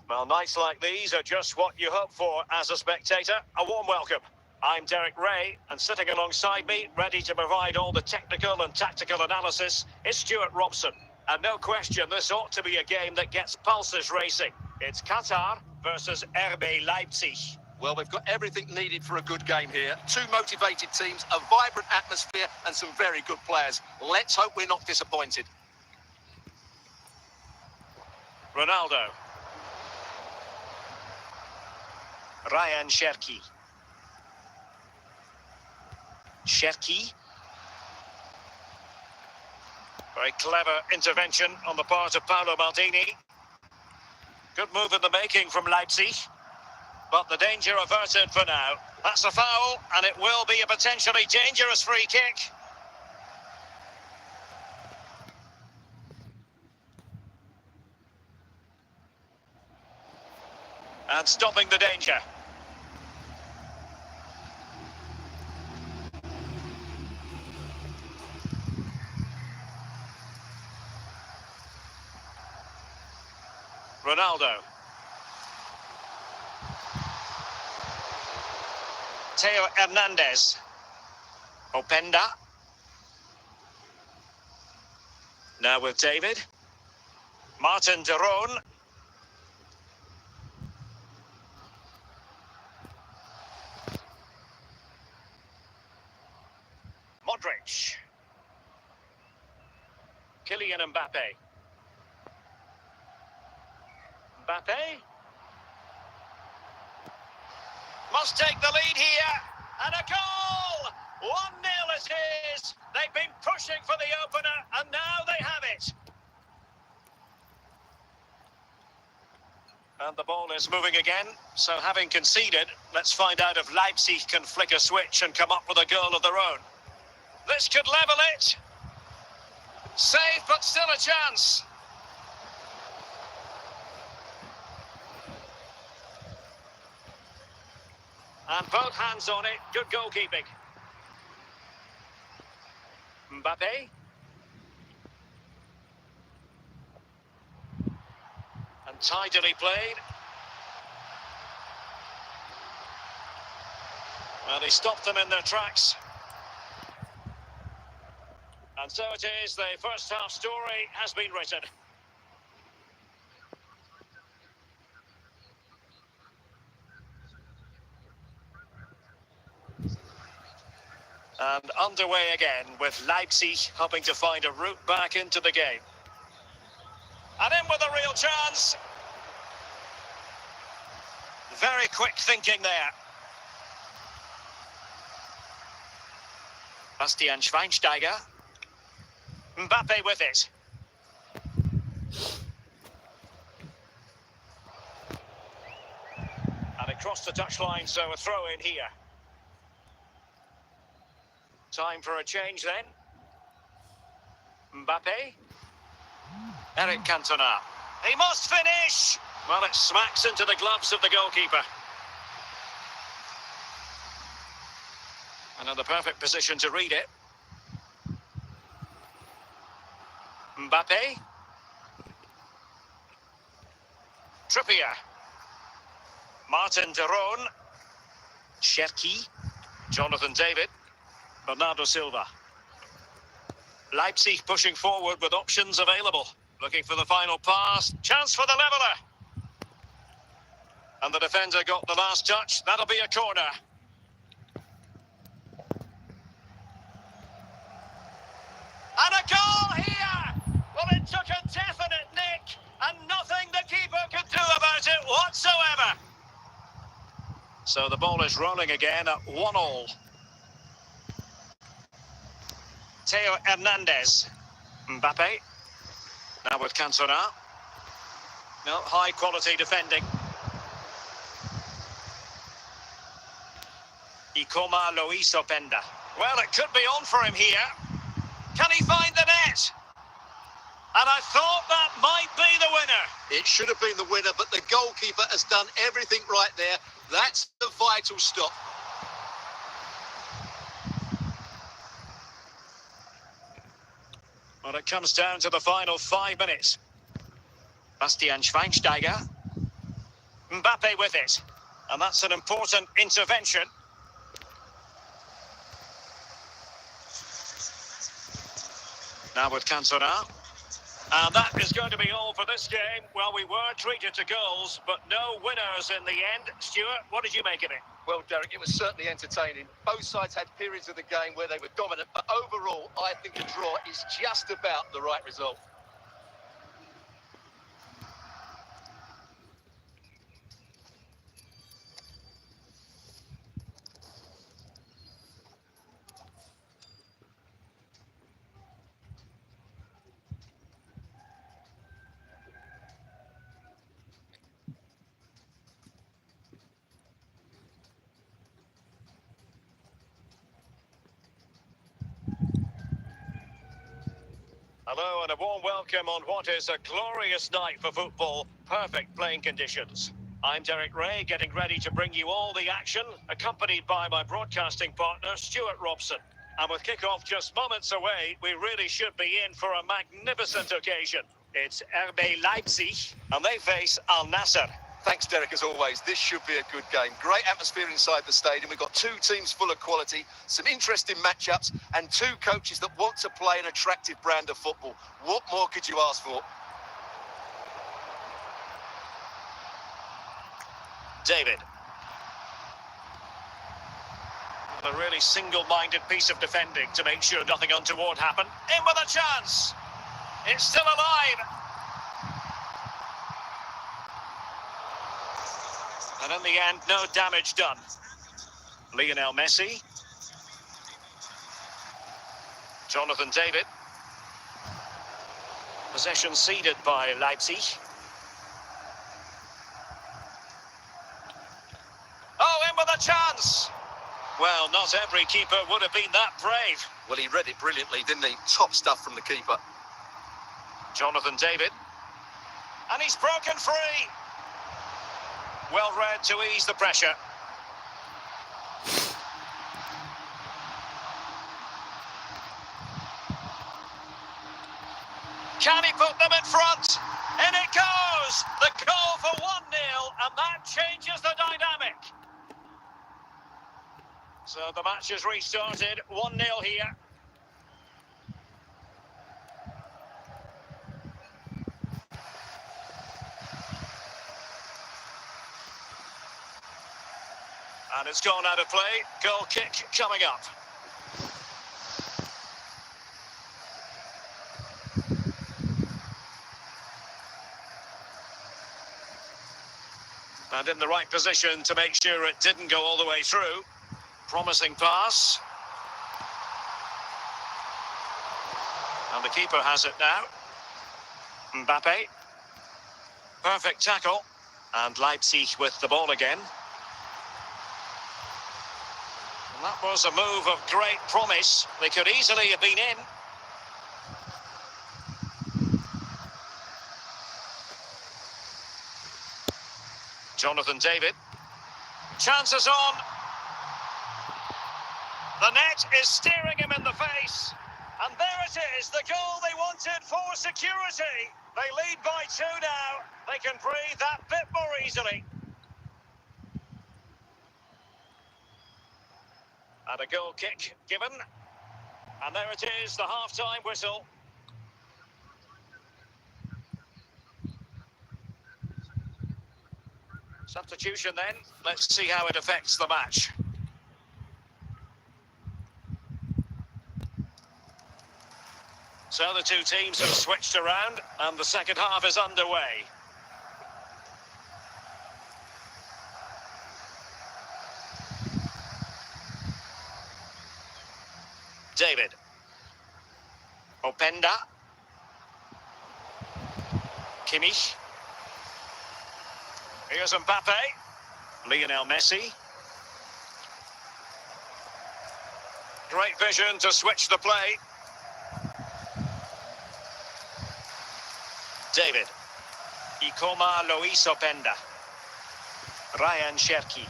Well, nights like these are just what you hope for as a spectator. A warm welcome. I'm Derek Ray, and sitting alongside me, ready to provide all the technical and tactical analysis, is Stuart Robson. And no question, this ought to be a game that gets pulses racing. It's Qatar versus RB Leipzig. Well, we've got everything needed for a good game here. Two motivated teams, a vibrant atmosphere, and some very good players. Let's hope we're not disappointed. Ronaldo. Ryan Cherki. Cherki. Very clever intervention on the part of Paolo Maldini. Good move in the making from Leipzig. But the danger averted for now. That's a foul, and it will be a potentially dangerous free kick. And stopping the danger. Ronaldo. Theo Hernandez. Openda. Now with David. Martin de Roon. Modric. Kylian Mbappe. Mbappe. Must take the lead here. And a goal! 1-0 it is. They've been pushing for the opener, and now they have it. And the ball is moving again. So having conceded, let's find out if Leipzig can flick a switch and come up with a goal of their own. This could level it. Save, but still a chance. And both hands on it. Good goalkeeping. Mbappe. And tidily played. Well, he stopped them in their tracks. And so it is, the first half story has been written. And underway again with Leipzig hoping to find a route back into the game. And in with a real chance. Very quick thinking there. Bastian Schweinsteiger. Mbappe with it. And across the touchline, so a throw in here. Time for a change then. Mbappe. Eric Cantona. He must finish! Well, it smacks into the gloves of the goalkeeper. And in the perfect position to read it. Mbappe. Trippier. Martin de Roon. Cherki. Jonathan David. Bernardo Silva. Leipzig pushing forward with options available. Looking for the final pass. Chance for the leveller. And the defender got the last touch. That'll be a corner. And a goal here! Well, it took a definite nick, and nothing the keeper could do about it whatsoever. So the ball is rolling again at 1-1. Theo Hernandez. Mbappe. Now with Cantona. No, high quality defending. Ikoma Luis Openda. Well, it could be on for him here. Can he find the net? And I thought that might be the winner. It should have been the winner, but the goalkeeper has done everything right there. That's the vital stop. Well, it comes down to the final 5 minutes. Bastian Schweinsteiger. Mbappe with it. And that's an important intervention. Now with Cantona. And that is going to be all for this game. Well, we were treated to goals, but no winners in the end. Stuart, what did you make of it? Well, Derek, it was certainly entertaining. Both sides had periods of the game where they were dominant, but overall, I think a draw is just about the right result. Hello and a warm welcome on what is a glorious night for football. Perfect playing conditions. I'm Derek Ray, getting ready to bring you all the action, accompanied by my broadcasting partner, Stuart Robson. And with kick-off just moments away, we really should be in for a magnificent occasion. It's RB Leipzig, and they face Al Nassr. Thanks, Derek, as always. This should be a good game. Great atmosphere inside the stadium. We've got two teams full of quality, some interesting matchups, and two coaches that want to play an attractive brand of football. What more could you ask for? David. A really single-minded piece of defending to make sure nothing untoward happened. In with a chance! It's still alive! And in the end, no damage done. Lionel Messi. Jonathan David. Possession ceded by Leipzig. Oh, in with a chance! Well, not every keeper would have been that brave. Well, he read it brilliantly, didn't he? Top stuff from the keeper. Jonathan David. And he's broken free. Well read to ease the pressure. Can he put them in front? In it goes! The goal for 1-0, and that changes the dynamic. So the match has restarted, 1-0 here. And it's gone out of play. Goal kick coming up. And in the right position to make sure it didn't go all the way through. Promising pass. And the keeper has it now. Mbappe. Perfect tackle. And Leipzig with the ball again. And that was a move of great promise. They could easily have been in. Jonathan David. Chances on. The net is staring him in the face. And there it is, the goal they wanted for security. They lead by 2 now. They can breathe that bit more easily. And a goal kick given. And there it is, the half-time whistle. Substitution then. Let's see how it affects the match. So the two teams have switched around and the second half is underway. David. Openda. Kimmich. Here's Mbappe. Lionel Messi. Great vision to switch the play. David. Ikoma Lois Openda. Ryan Cherki.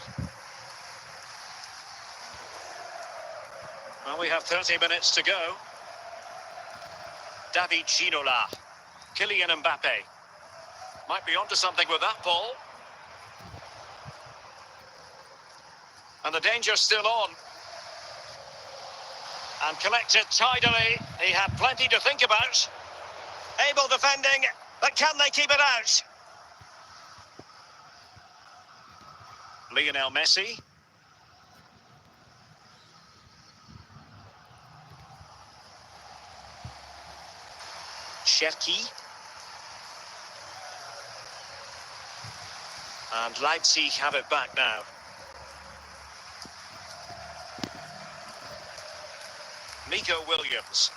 Well, we have 30 minutes to go. David Ginola. Kylian Mbappe. Might be onto something with that ball. And the danger's still on. And collected tidily. He had plenty to think about. Able defending, but can they keep it out? Lionel Messi. Cherki. And Leipzig have it back now. Nico Williams.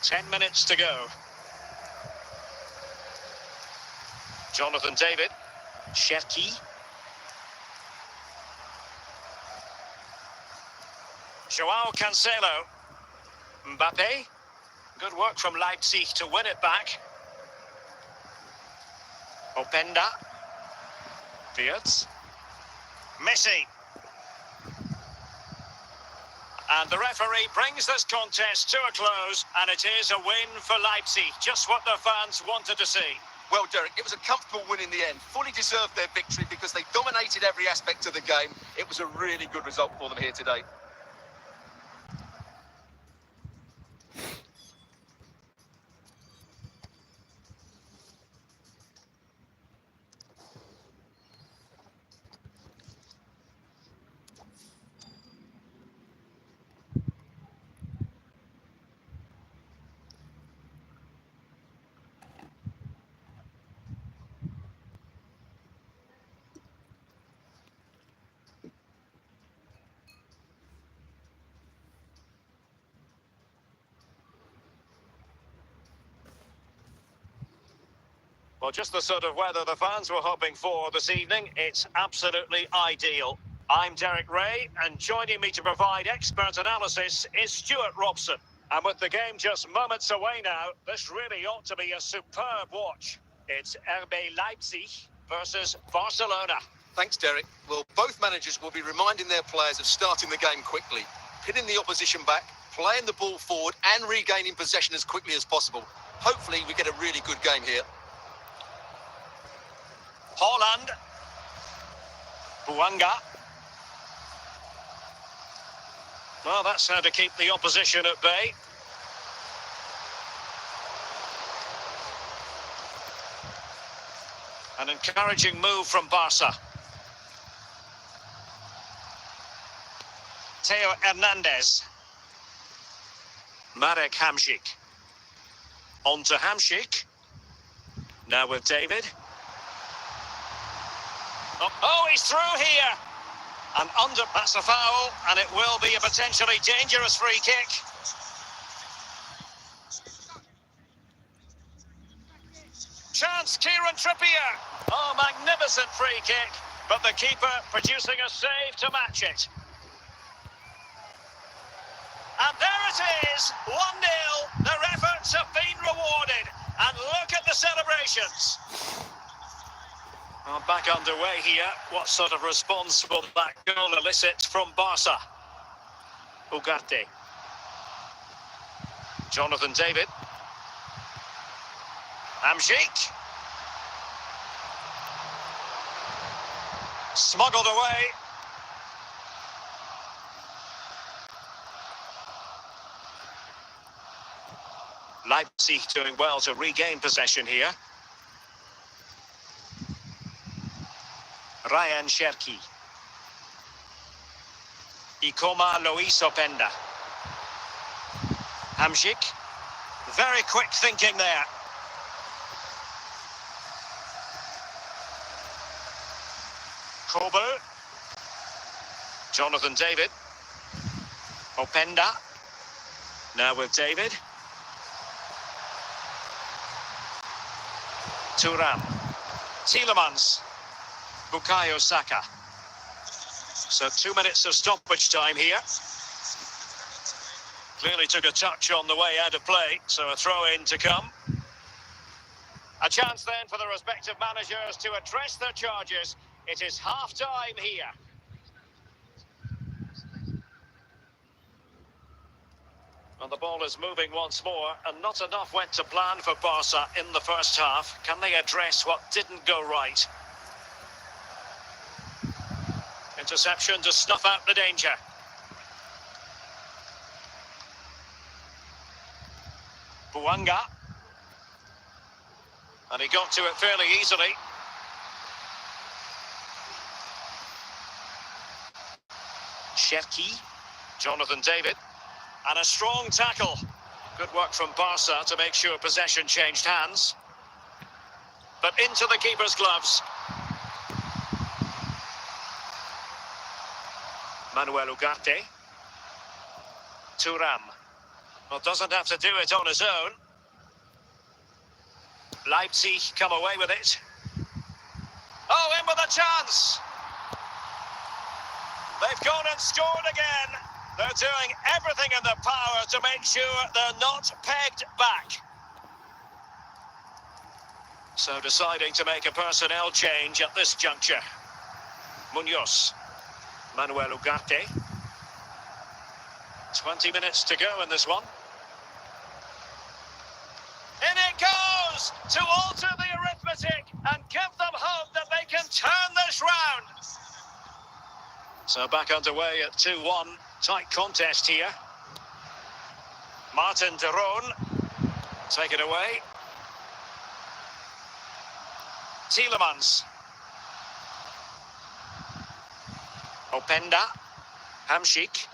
Ten minutes to go. Jonathan David. Cherki. Joao Cancelo. Mbappe. Good work from Leipzig to win it back. Openda. Fields. Messi. And the referee brings this contest to a close, and it is a win for Leipzig. Just what the fans wanted to see. Well, Derek, it was a comfortable win in the end. Fully deserved their victory because they dominated every aspect of the game. It was a really good result for them here today. Well, just the sort of weather the fans were hoping for this evening. It's absolutely ideal. I'm Derek Ray, and joining me to provide expert analysis is Stuart Robson. And with the game just moments away now, this really ought to be a superb watch. It's RB Leipzig versus Barcelona. Thanks, Derek. Well, both managers will be reminding their players of starting the game quickly, pinning the opposition back, playing the ball forward and regaining possession as quickly as possible. Hopefully we get a really good game here. Holland. Buanga. Well, that's how to keep the opposition at bay. An encouraging move from Barca. Theo Hernandez. Marek Hamšík. On to Hamšík. Now with David. Oh, he's through here. And that's a foul, and it will be a potentially dangerous free kick. Chance, Kieran Trippier. Oh, magnificent free kick, but the keeper producing a save to match it. And there it is, 1-0. Their efforts have been rewarded. And look at the celebrations. Well, back underway here. What sort of response will that goal elicit from Barca? Ugarte. Jonathan David. Hamšík. Smuggled away. Leipzig doing well to regain possession here. Ryan Cherki. Ikoma Luis Openda. Hamšík. Very quick thinking there. Kobu. Jonathan David. Openda. Now with David. Thuram. Tielemans. Bukayo Saka. So 2 minutes of stoppage time here. Clearly took a touch on the way out of play, so a throw-in to come. A chance then for the respective managers to address their charges. It is half-time here. And the ball is moving once more, and not enough went to plan for Barca in the first half. Can they address what didn't go right? Interception to snuff out the danger. Buanga. And he got to it fairly easily. Cherki. Jonathan David. And a strong tackle. Good work from Barca to make sure possession changed hands. But into the keeper's gloves. Manuel Ugarte. Thuram. Well, doesn't have to do it on his own. Leipzig come away with it. Oh, in with a chance! They've gone and scored again. They're doing everything in their power to make sure they're not pegged back. So deciding to make a personnel change at this juncture. Munoz. Manuel Ugarte. 20 minutes to go in this one. In it goes to alter the arithmetic and give them hope that they can turn this round. So back underway at 2-1. Tight contest here. Martin de Roon. Take it away. Tielemans. Openda. Hamšík.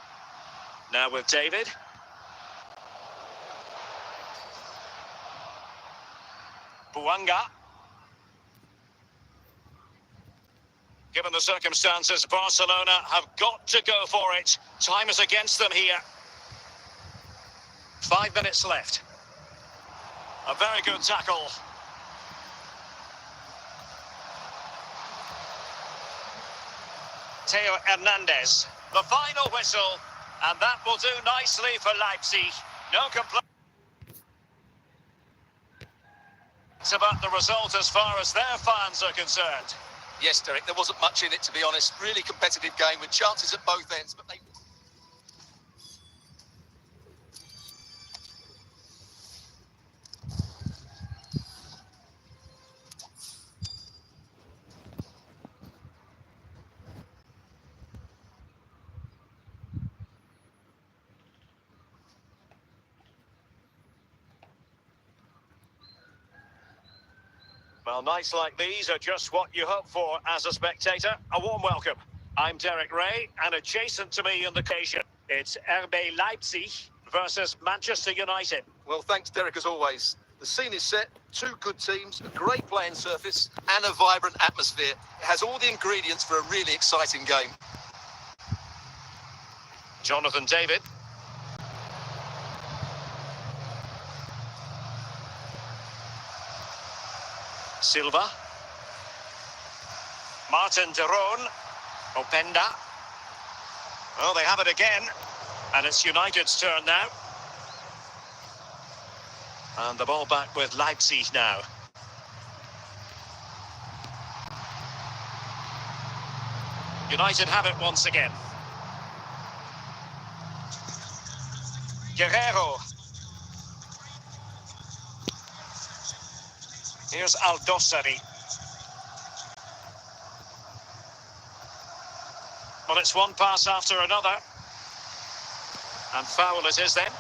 Now with David. Buanga. Given the circumstances, Barcelona have got to go for it. Time is against them here. 5 minutes left. A very good tackle. Theo Hernandez. The final whistle, and that will do nicely for Leipzig. No complaint about the result as far as their fans are concerned. Yes, Derek, there wasn't much in it, to be honest. Really competitive game with chances at both ends, but they... Well, nights like these are just what you hope for as a spectator. A warm welcome. I'm Derek Ray, and adjacent to me on the occasion, it's RB Leipzig versus Manchester United. Well, thanks, Derek, as always. The scene is set, two good teams, a great playing surface, and a vibrant atmosphere. It has all the ingredients for a really exciting game. Jonathan David. Silva. Martin de Roon. Openda. Oh, they have it again. And it's United's turn now. And the ball back with Leipzig now. United have it once again. Guerrero. Here's Aldosari. Well, it's one pass after another. And foul it is then.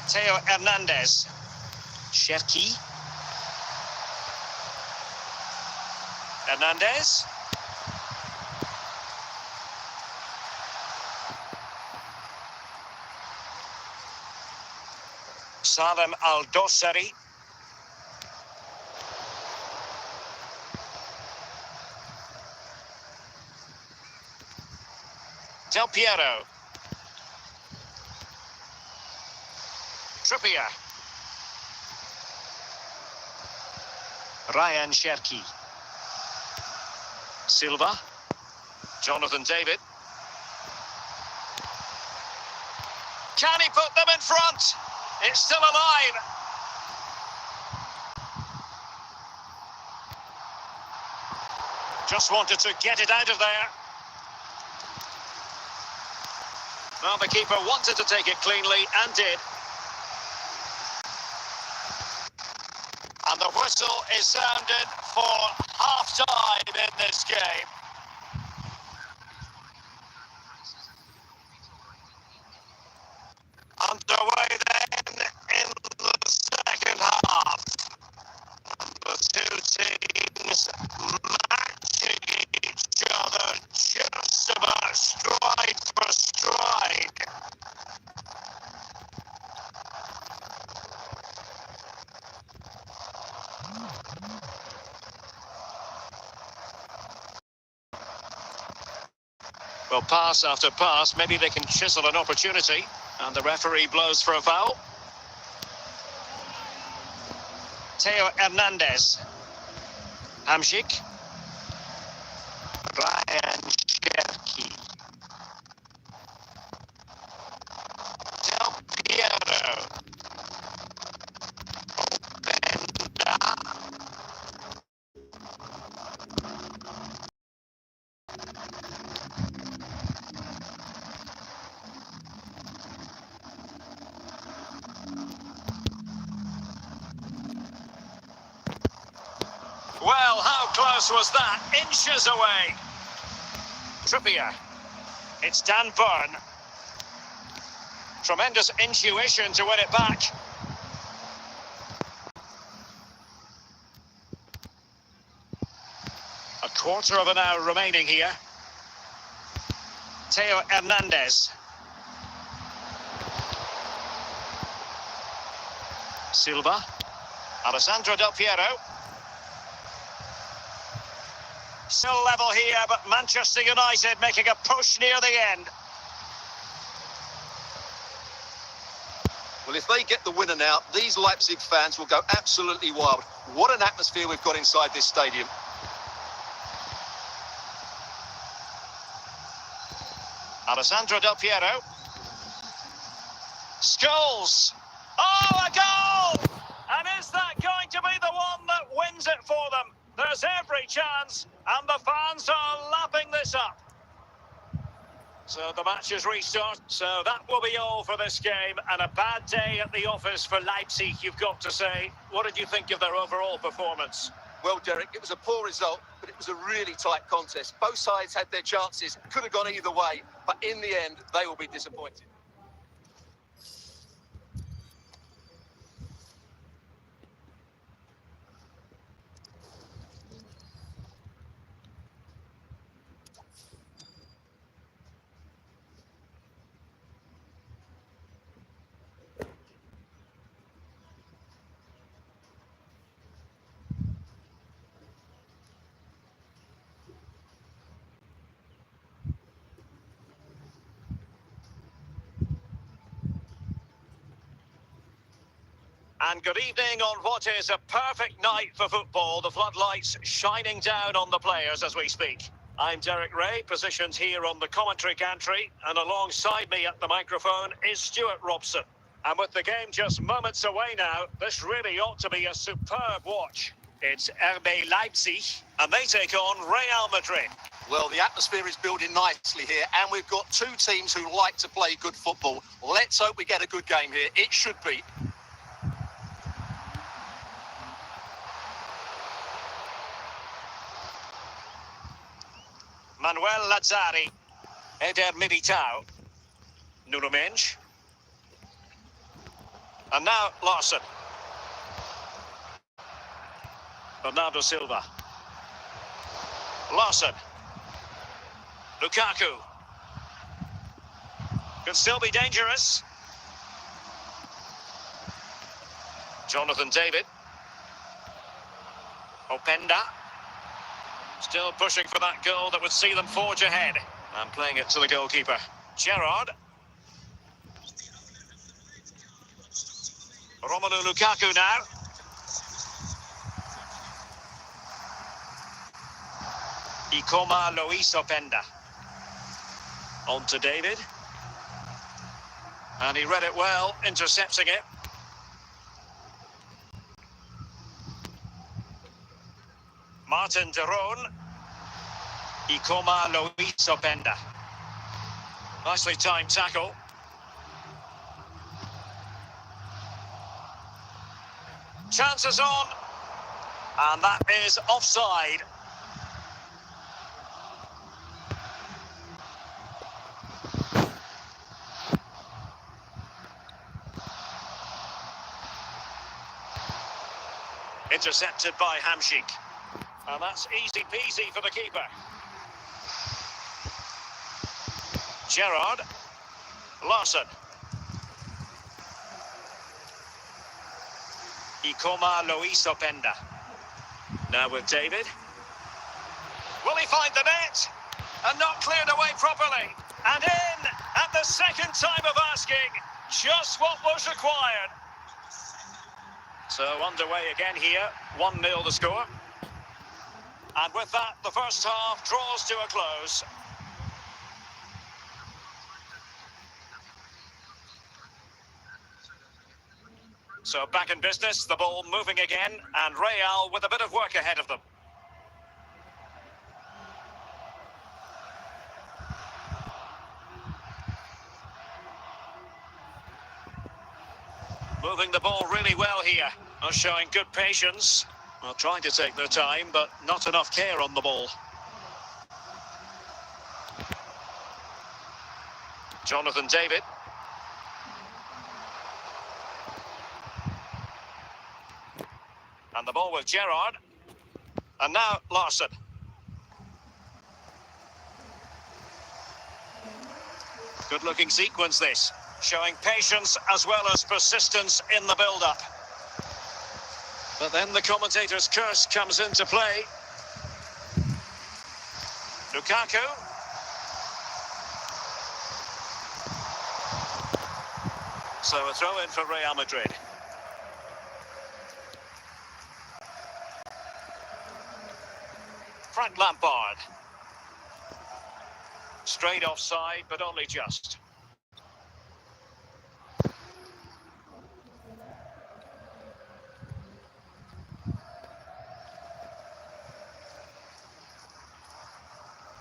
Theo Hernandez. Cherki. Hernandez. Salem Aldosari. Del Piero. Trippier. Ryan Cherki. Silva. Jonathan David. Can he put them in front? It's still alive. Just wanted to get it out of there. Well, the keeper wanted to take it cleanly and did. And the whistle is sounded for half-time in this game. Underway then in the second half. The two teams matching each other just about stride for stride. Well, pass after pass, maybe they can chisel an opportunity. And the referee blows for a foul. Theo Hernandez. Hamsik. Ryan Cherky. Del Piero. Openda. Well, how close was that? Inches away. Trippier. It's Dan Burn. Tremendous intuition to win it back. A quarter of an hour remaining here. Theo Hernandez. Silva. Alessandro Del Piero. Still level here, but Manchester United making a push near the end. Well, if they get the winner now, these Leipzig fans will go absolutely wild. What an atmosphere we've got inside this stadium. Alessandro Del Piero. Scholes. Oh, a goal! And is that going to be the one that wins it for them? There's every chance, and the fans are lapping this up. So the match is restart. So that will be all for this game, and a bad day at the office for Leipzig, you've got to say. What did you think of their overall performance? Well, Derek, it was a poor result, but it was a really tight contest. Both sides had their chances, could have gone either way, but in the end, they will be disappointed. And good evening on what is a perfect night for football. The floodlights shining down on the players as we speak. I'm Derek Ray, positioned here on the commentary gantry, and alongside me at the microphone is Stuart Robson. And with the game just moments away now, this really ought to be a superb watch. It's RB Leipzig, and they take on Real Madrid. Well, the atmosphere is building nicely here, and we've got two teams who like to play good football. Let's hope we get a good game here. It should be. Manuel Lazzari, Eder Militao, Nuno Mendes, and now Larson. Bernardo Silva. Larson. Lukaku. Could still be dangerous. Jonathan David. Openda. Still pushing for that goal that would see them forge ahead. And playing it to the goalkeeper. Gerrard. Romelu Lukaku now. Ikoma Luis Openda. On to David. And he read it well, intercepting it. Martin de Roon. Openda. Nicely timed tackle. Chances on. And that is offside. Intercepted by Hamsik. And that's easy peasy for the keeper. Gerrard. Larson. Openda. Now with David. Will he find the net? And not cleared away properly. And in at the second time of asking. Just what was required. So underway again here. 1-0 the score. And with that, the first half draws to a close. So back in business, the ball moving again, and Real with a bit of work ahead of them. Moving the ball really well here, showing good patience. Well, trying to take their time, but not enough care on the ball. Jonathan David. And the ball with Gerrard. And now Larson. Good looking sequence this, showing patience as well as persistence in the build-up. But then the commentator's curse comes into play. Lukaku. So a throw in for Real Madrid. Frank Lampard. Straight offside, but only just.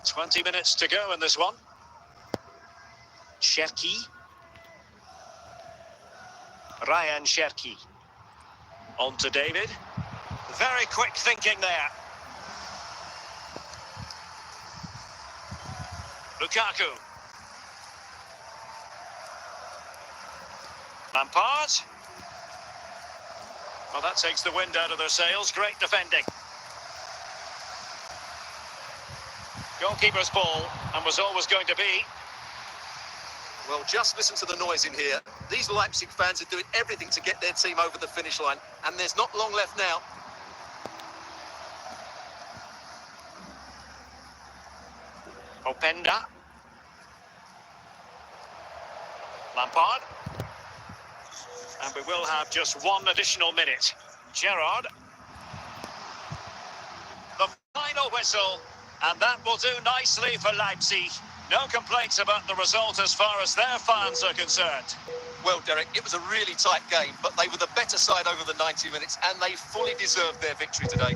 "20 minutes to go in this one. Cherki. Ryan Cherki. On to David. Very quick thinking there. Lukaku. Lampard. Well, that takes the wind out of their sails. Great defending. Goalkeeper's ball, and was always going to be. Well, just listen to the noise in here. These Leipzig fans are doing everything to get their team over the finish line, and there's not long left now. Openda. Lampard. And we will have just one additional minute. Gerrard. The final whistle, and that will do nicely for Leipzig. No complaints about the result as far as their fans are concerned. Well, Derek, it was a really tight game, but they were the better side over the 90 minutes, and they fully deserved their victory today.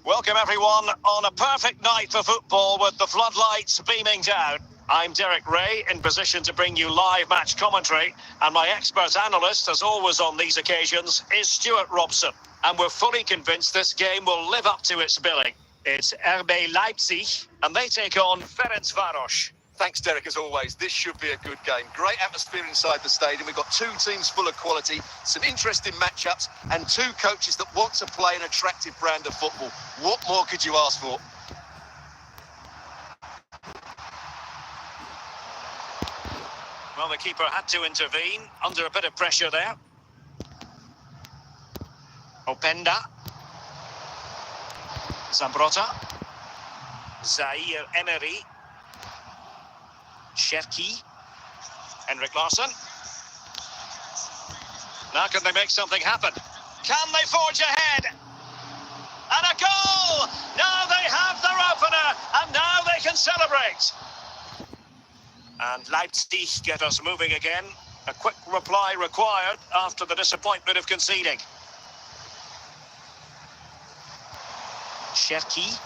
Welcome everyone on a perfect night for football with the floodlights beaming down. I'm Derek Ray, in position to bring you live match commentary, and my expert analyst, as always on these occasions, is Stuart Robson. And we're fully convinced this game will live up to its billing. It's RB Leipzig, and they take on Ferencváros. Thanks, Derek, as always. This should be a good game. Great atmosphere inside the stadium. We've got two teams full of quality, some interesting matchups, and two coaches that want to play an attractive brand of football. What more could you ask for? Well, the keeper had to intervene under a bit of pressure there. Openda. Zambrota. Zaire Emery. Cherki. Henrik Larsson. Now can they make something happen? Can they forge ahead? And a goal! Now they have their opener, and now they can celebrate. And Leipzig get us moving again. A quick reply required after the disappointment of conceding. Cherki.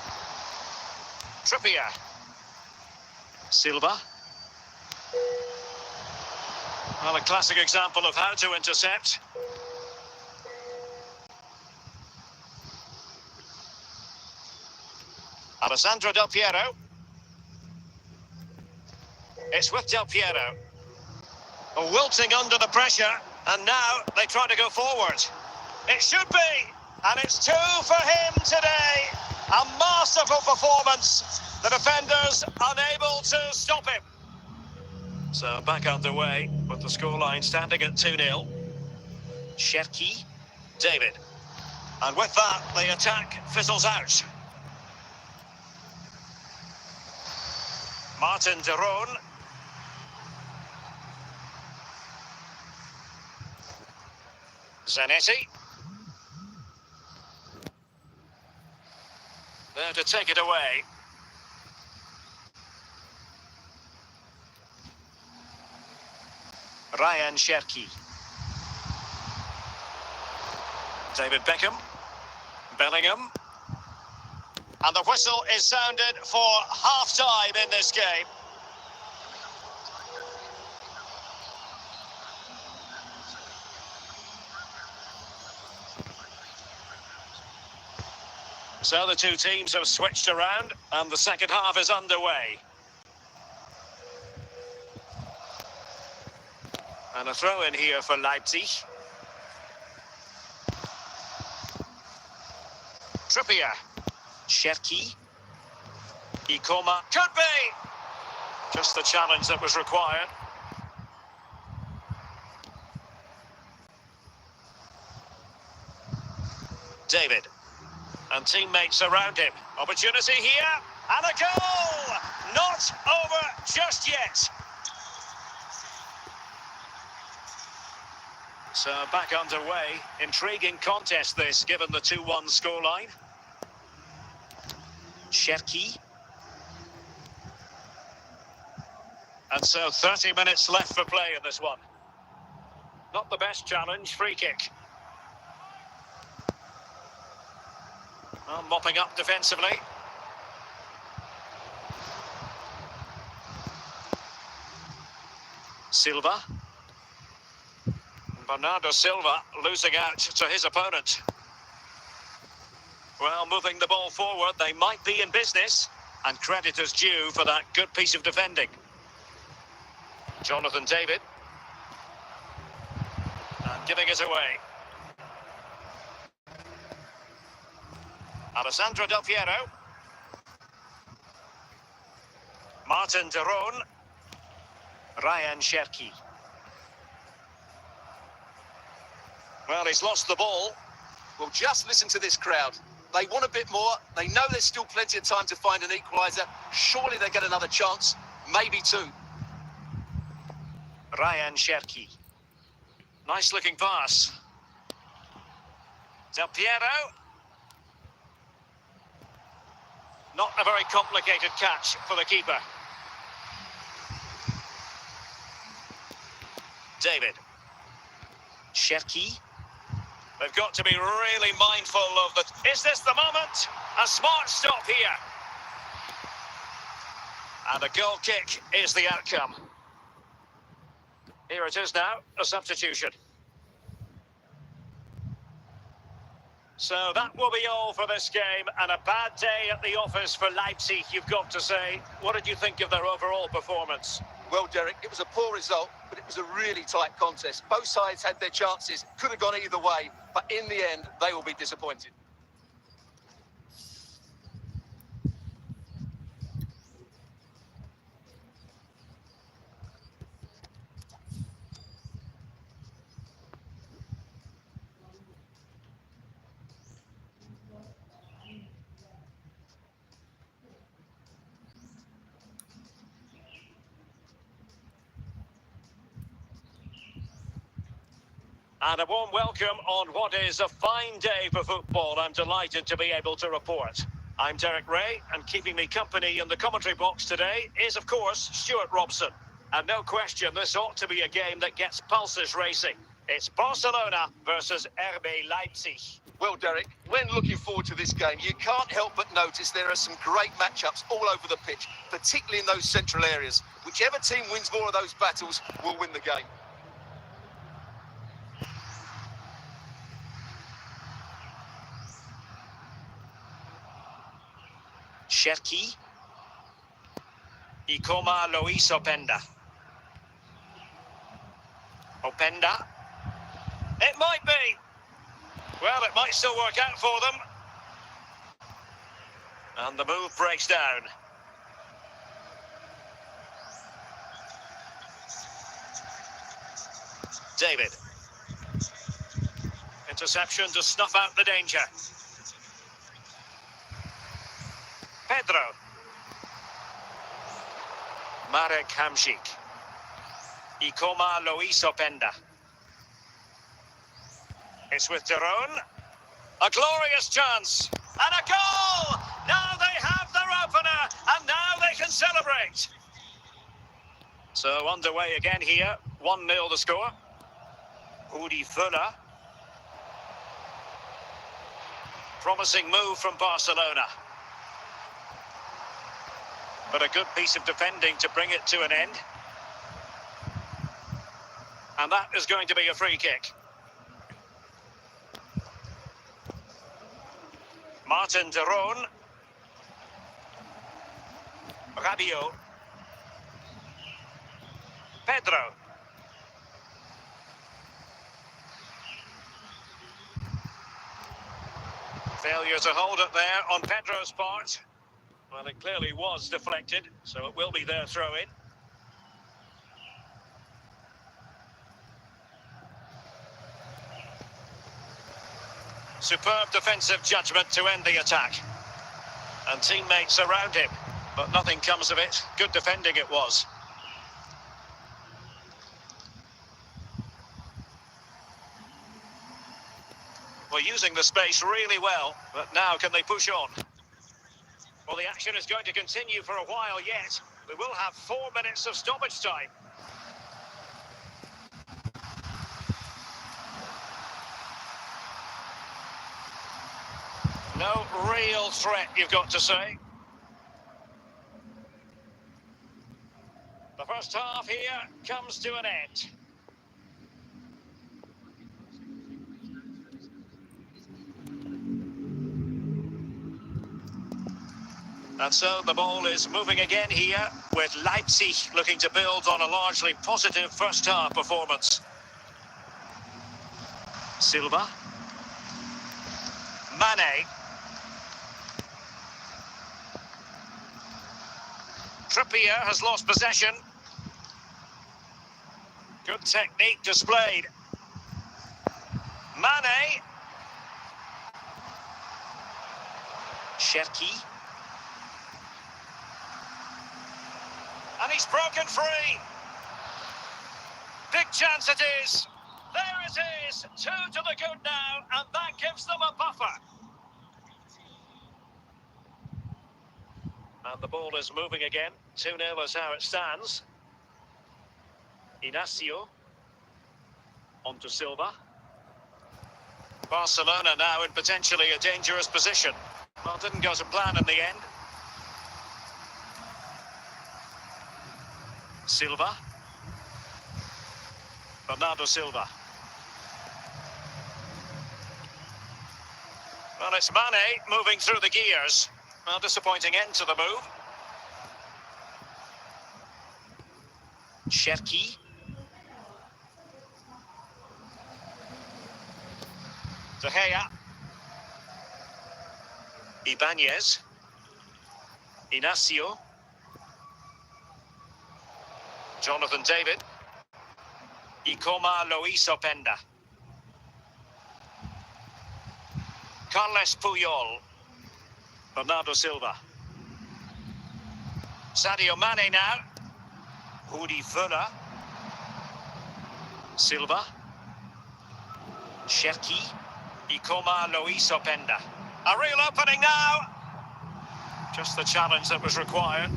Trippier. Silva. Well, a classic example of how to intercept. Alessandro Del Piero. It's with Del Piero. Wilting under the pressure, and now they try to go forward. It should be, and it's 2 for him today. A masterful performance. The defenders unable to stop him. So back underway with the scoreline standing at 2-0. Cherki, David. And with that, the attack fizzles out. Martin de Roon. Zanetti. There to take it away. Ryan Cherki. David Beckham. Bellingham. And the whistle is sounded for half-time in this game. So the two teams have switched around and the second half is underway. And a throw in here for Leipzig. Trippier. Cherki. Ikoma. Could be! Just the challenge that was required. David. And teammates around him. Opportunity here. And a goal! Not over just yet. So back underway. Intriguing contest this, given the 2-1 scoreline. Cherki. And so 30 minutes left for play in this one. Not the best challenge, free kick. Well, mopping up defensively. Silva. Bernardo Silva losing out to his opponent. Well, moving the ball forward, they might be in business, and credit is due for that good piece of defending. Jonathan David. And giving it away. Alessandro Del Piero. Martin de Roon. Ryan Cherki. Well, he's lost the ball. Well, just listen to this crowd. They want a bit more. They know there's still plenty of time to find an equaliser. Surely they get another chance, maybe 2. Ryan Cherki. Nice looking pass. Del Piero. Not a very complicated catch for the keeper. David. Cherki. They've got to be really mindful of the... Is this the moment? A smart stop here. And a goal kick is the outcome. Here it is now, a substitution. So that will be all for this game, and a bad day at the office for Leipzig, you've got to say. What did you think of their overall performance? Well, Derek, it was a poor result, but it was a really tight contest. Both sides had their chances, could have gone either way, but in the end, they will be disappointed. And a warm welcome on what is a fine day for football. I'm delighted to be able to report. I'm Derek Ray, and keeping me company in the commentary box today is, of course, Stuart Robson. And no question, this ought to be a game that gets pulses racing. It's Barcelona versus RB Leipzig. Well, Derek, when looking forward to this game, you can't help but notice there are some great matchups all over the pitch, particularly in those central areas. Whichever team wins more of those battles will win the game. Cherki. Ikoma Luis Openda. Openda. It might be. Well, it might still work out for them. And the move breaks down. David. Interception to snuff out the danger. Pedro. Marek Hamšík. Ikoma Luis Openda. It's with Tyrone. A glorious chance. And a goal! Now they have their opener, and now they can celebrate. So underway again here. 1-0 the score. Rudi Völler. Promising move from Barcelona. But a good piece of defending to bring it to an end. And that is going to be a free kick. Martin Tyrone. Rabiot. Pedro. Failure to hold it there on Pedro's part. Well, it clearly was deflected, so it will be their throw-in. Superb defensive judgment to end the attack. And teammates around him, but nothing comes of it. Good defending it was. We're using the space really well, but now can they push on? Well, the action is going to continue for a while yet. We will have 4 minutes of stoppage time. No real threat, you've got to say. The first half here comes to an end. And so the ball is moving again here, with Leipzig looking to build on a largely positive first half performance. Silva. Mane. Trippier has lost possession. Good technique displayed. Mane. Cherki. And he's broken free. Big chance it is. There it is. 2 to the good now, and that gives them a buffer. And the ball is moving again. 2-0 is how it stands. Inacio. On to Silva. Barcelona now in potentially a dangerous position. Well, didn't go to plan in the end. Silva. Bernardo Silva. Well, it's Mane moving through the gears. Well, disappointing end to the move. Cherki. De Gea. Ibanez. Inacio. Jonathan David. Ikoma Luis Openda. Carles Puyol. Bernardo Silva. Sadio Mane now. Rudi Völler. Silva. Cherki. Ikoma Lois Openda. A real opening now. Just the challenge that was required.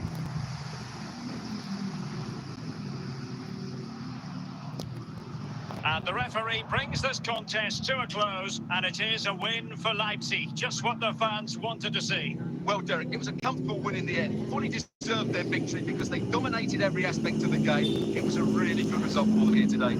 And the referee brings this contest to a close, and it is a win for Leipzig. Just what the fans wanted to see. Well, Derek, it was a comfortable win in the end. Fully deserved their victory because they dominated every aspect of the game. It was a really good result for them here today.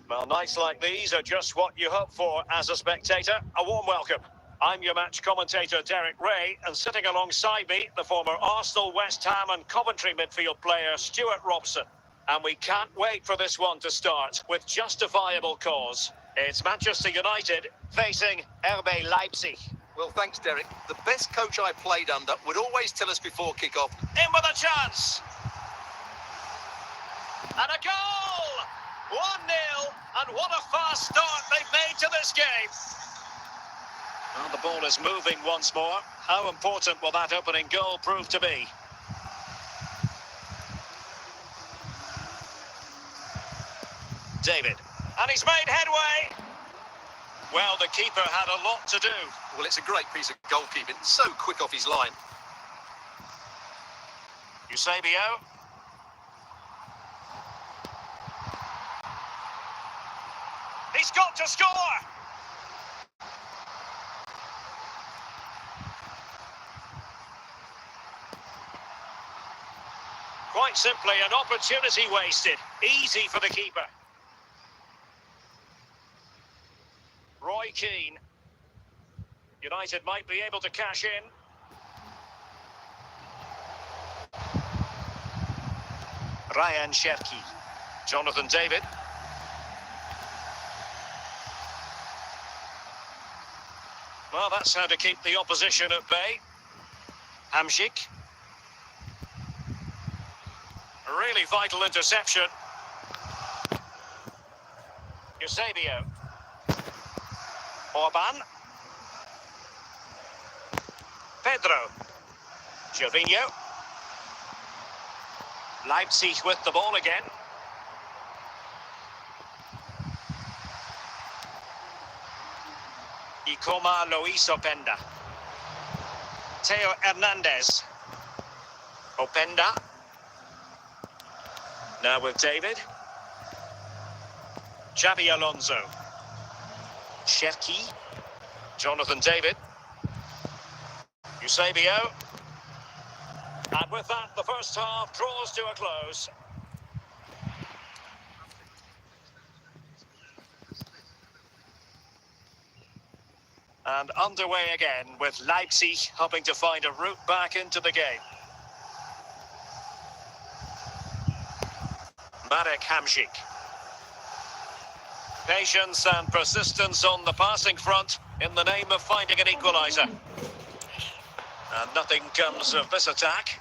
Well, nights like these are just what you hope for as a spectator. A warm welcome. I'm your match commentator, Derek Ray, and sitting alongside me, the former Arsenal, West Ham and Coventry midfield player, Stuart Robson. And we can't wait for this one to start with justifiable cause. It's Manchester United facing RB Leipzig. Well, thanks, Derek. The best coach I played under would always tell us before kick-off. In with a chance. And a goal! 1-0, and what a fast start they've made to this game. Well, the ball is moving once more. How important will that opening goal prove to be? David, and he's made headway. Well, the keeper had a lot to do. Well, it's a great piece of goalkeeping. So quick off his line. Eusebio. He's got to score! Quite simply, an opportunity wasted. Easy for the keeper. Roy Keane. United might be able to cash in. Ryan Cherki. Jonathan David. Well, that's how to keep the opposition at bay. Hamzik. A really vital interception. Eusebio. Orban. Pedro. Gervinho. Leipzig with the ball again. Ikoma Lois Openda. Theo Hernandez. Openda. Now with David. Xabi Alonso. Cherki. Jonathan David. Eusebio. And with that, the first half draws to a close. And underway again with Leipzig hoping to find a route back into the game. Marek Hamšík. Patience and persistence on the passing front in the name of finding an equaliser. And nothing comes of this attack.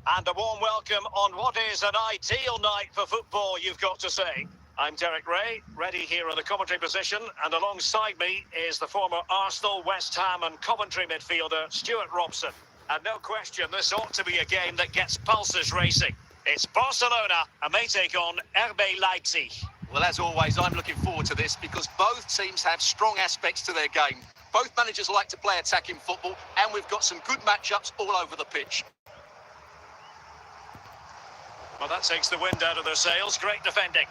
And a warm welcome on what is an ideal night for football, you've got to say. I'm Derek Ray, ready here in the commentary position, and alongside me is the former Arsenal, West Ham and Coventry midfielder, Stuart Robson. And no question, this ought to be a game that gets pulses racing. It's Barcelona, and they take on RB Leipzig. Well, as always, I'm looking forward to this because both teams have strong aspects to their game. Both managers like to play attacking football, and we've got some good matchups all over the pitch. Well, that takes the wind out of their sails. Great defending.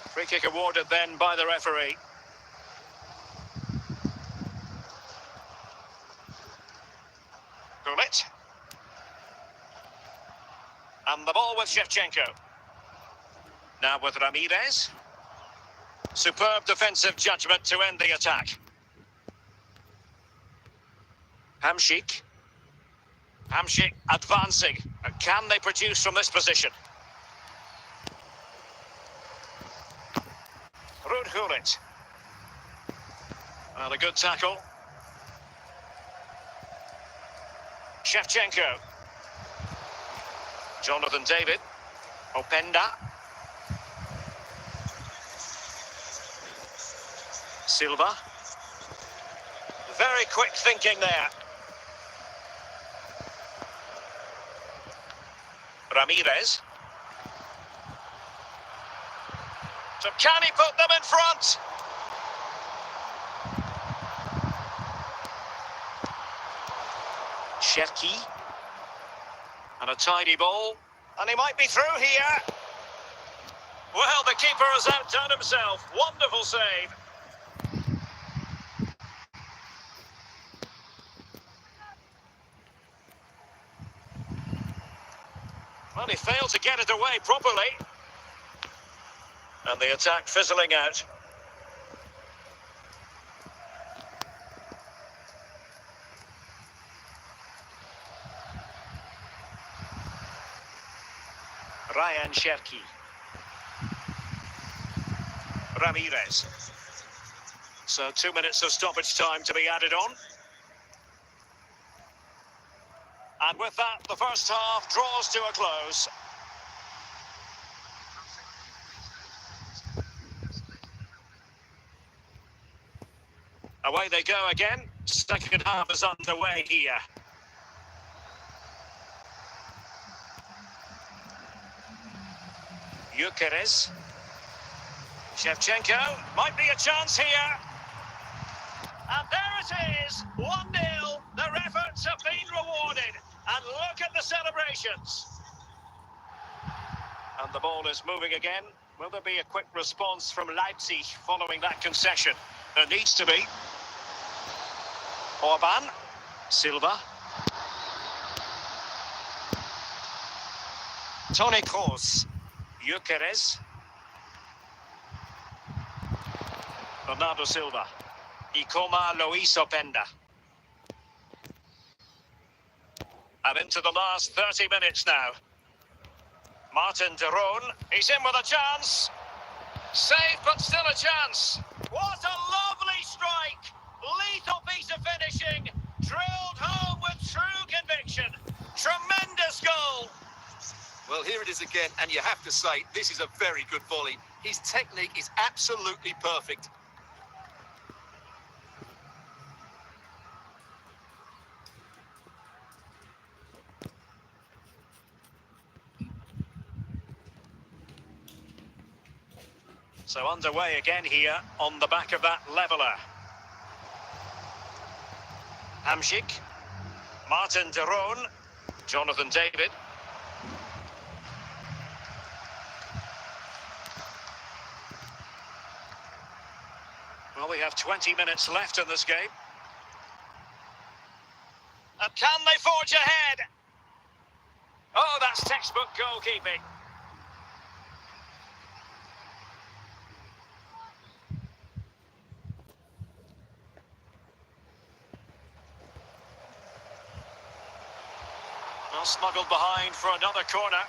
Free kick awarded then by the referee. Gullit. And the ball with Shevchenko. Now with Ramirez. Superb defensive judgment to end the attack. Hamšík. Hamšík advancing. And can they produce from this position? Gullit. And a good tackle. Shevchenko. Jonathan David. Openda. Silva. Very quick thinking there. Ramirez. So can he put them in front? Cherki. And a tidy ball. And he might be through here. Well, the keeper has outdone himself. Wonderful save. Well, he failed to get it away properly. And the attack fizzling out. Ryan Cherki. Ramirez. So 2 minutes of stoppage time to be added on. And with that, the first half draws to a close. Away they go again. Second half is underway here. Gyökeres. Shevchenko. Might be a chance here. And there it is. 1-0. Their efforts have been rewarded. And look at the celebrations. And the ball is moving again. Will there be a quick response from Leipzig following that concession? There needs to be. Orban. Silva. Toni Kroos. Gyökeres. Bernardo Silva. Ikoma Luis Openda. And into the last 30 minutes now. Martin de Roon. He's in with a chance. Safe, but still a chance. What a lovely strike. Lethal piece of finishing. Drilled home with true conviction. Tremendous goal. Well, here it is again, and you have to say, this is a very good volley. His technique is absolutely perfect. So underway again here on the back of that leveller. Hamsik. Martin de Roon. Jonathan David. Well, we have 20 minutes left in this game. And can they forge ahead? Oh, that's textbook goalkeeping. Well, smuggled behind for another corner.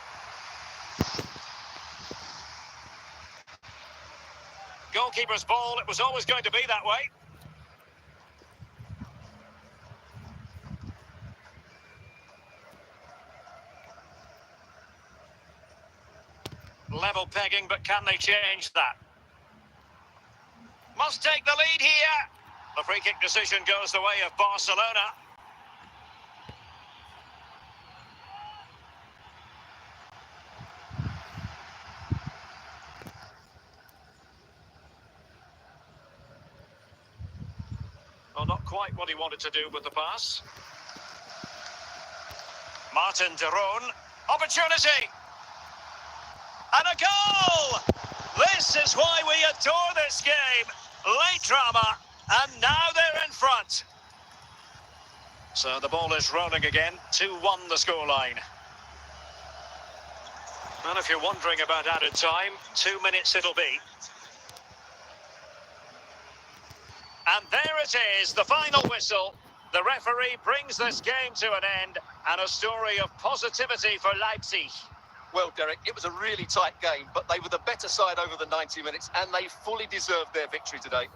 Goalkeeper's ball, it was always going to be that way. Level pegging, but can they change that? Must take the lead here. The free kick decision goes the way of Barcelona. Well, not quite what he wanted to do with the pass. Martin de Roon. Opportunity. And a goal! This is why we adore this game. Late drama, and now they're in front. So the ball is rolling again. 2-1 the scoreline. And if you're wondering about added time, 2 minutes it'll be. And there it is, the final whistle. The referee brings this game to an end, and a story of positivity for Leipzig. Well, Derek, it was a really tight game, but they were the better side over the 90 minutes, and they fully deserved their victory today.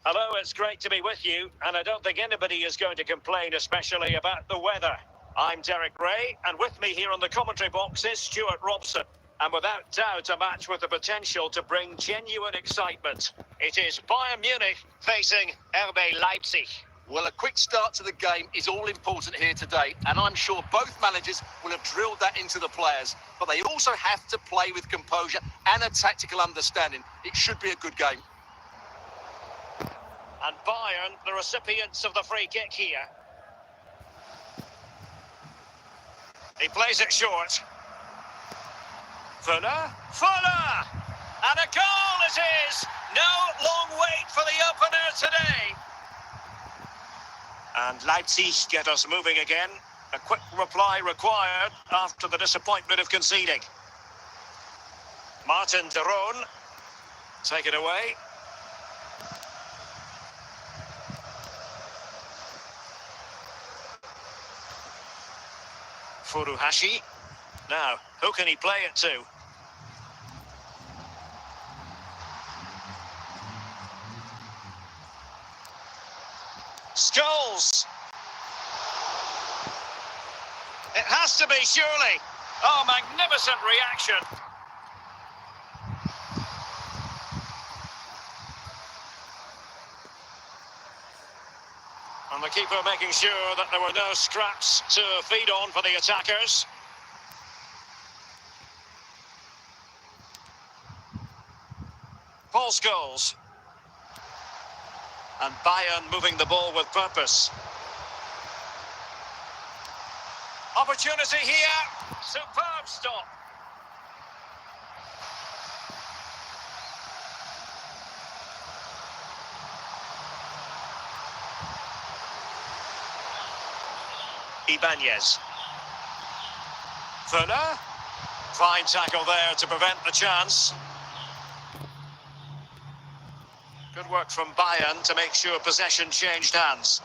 Hello, it's great to be with you, and I don't think anybody is going to complain, especially about the weather. I'm Derek Ray, and with me here on the commentary box is Stuart Robson. And without doubt, a match with the potential to bring genuine excitement. It is Bayern Munich facing RB Leipzig. Well, a quick start to the game is all important here today, and I'm sure both managers will have drilled that into the players. But they also have to play with composure and a tactical understanding. It should be a good game. And Bayern, the recipients of the free kick here. He plays it short. Fuller. And a goal it is! No long wait for the opener today. And Leipzig get us moving again. A quick reply required after the disappointment of conceding. Martin de Roon. Take it away. Furuhashi. Now, who can he play it to? Scholes. It has to be, surely. Oh, magnificent reaction. And the keeper making sure that there were no scraps to feed on for the attackers. Paul Scholes. And Bayern moving the ball with purpose. Opportunity here. Superb stop. Ibanez. Fuller. Fine tackle there to prevent the chance. Good work from Bayern to make sure possession changed hands.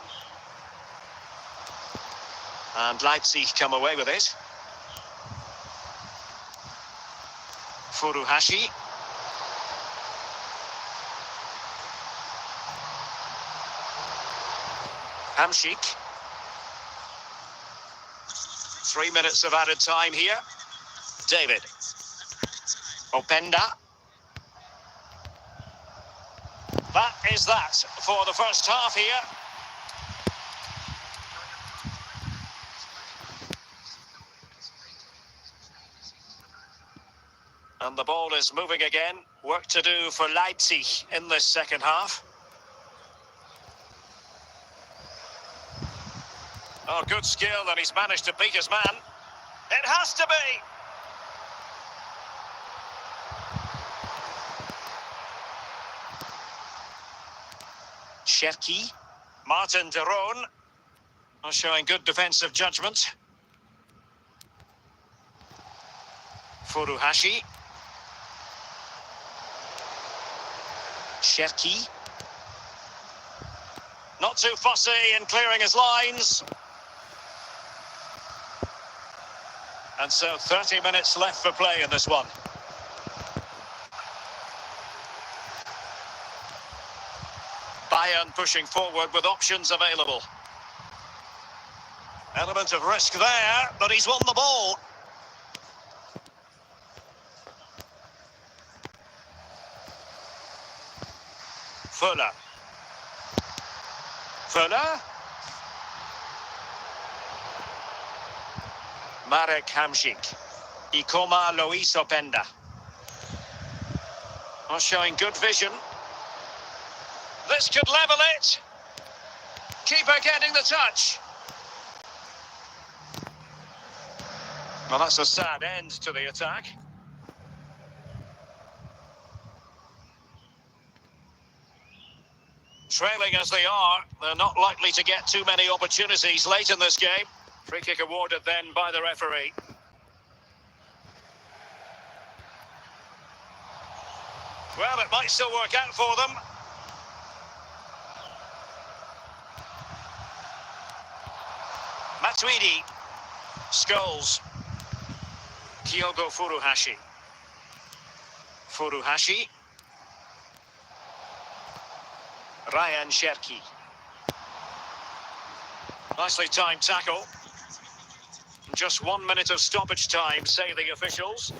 And Leipzig come away with it. Furuhashi. Hamšík. 3 minutes of added time here. David. Openda. That is that for the first half here. And the ball is moving again. Work to do for Leipzig in this second half. Oh, good skill, and he's managed to beat his man. It has to be! Cherki. Martin de Roon. Showing good defensive judgment. Furuhashi. Cherki. Not too fussy in clearing his lines. And so 30 minutes left for play in this one. Bayern pushing forward with options available. Element of risk there, but he's won the ball. Fuller. Marek Hamšík. Ikoma Luis Openda. Showing good vision. This could level it. Keeper getting the touch. Well, that's a sad end to the attack. Trailing as they are, they're not likely to get too many opportunities late in this game. Free kick awarded then by the referee. Well, it might still work out for them. Matuidi. Scholes. Kyogo Furuhashi. Ryan Cherki. Nicely timed tackle. Just 1 minute of stoppage time, say the officials.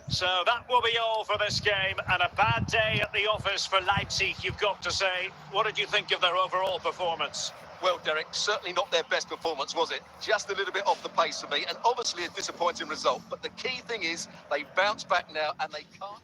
So that will be all for this game, and a bad day at the office for Leipzig, you've got to say. What did you think of their overall performance? Well, Derek, certainly not their best performance, was it? Just a little bit off the pace for me, and obviously a disappointing result. But the key thing is they bounce back now, and they can't...